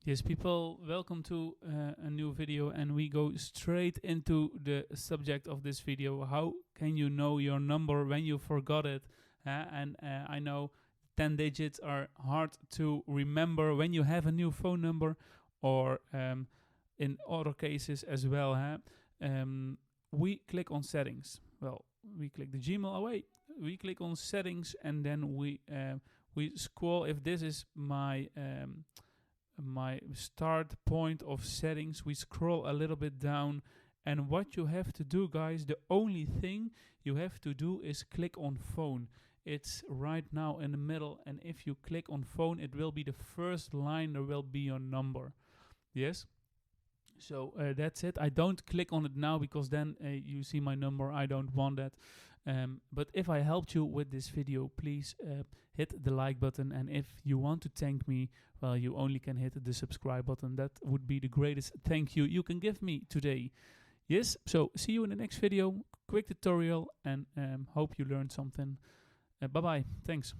Yes, people, welcome to a new video, and we go straight into the subject of this video. How can you know your number when you forgot it? I know 10 digits are hard to remember when you have a new phone number, or in other cases as well. We click on settings. Well, we click the Gmail away. We click on settings, and then we scroll. If this is my start point of settings, we scroll a little bit down, and what you have to do, guys, the only thing you have to do is click on phone. It's right now in the middle, and if you click on phone, it will be the first line. There will be your number. Yes, so that's it. I don't click on it now because then you see my number. I don't want that. But if I helped you with this video, please hit the like button. And if you want to thank me, well, you only can hit the subscribe button. That would be the greatest thank you you can give me today. Yes, so see you in the next video. Quick tutorial, and hope you learned something. Bye-bye. Thanks.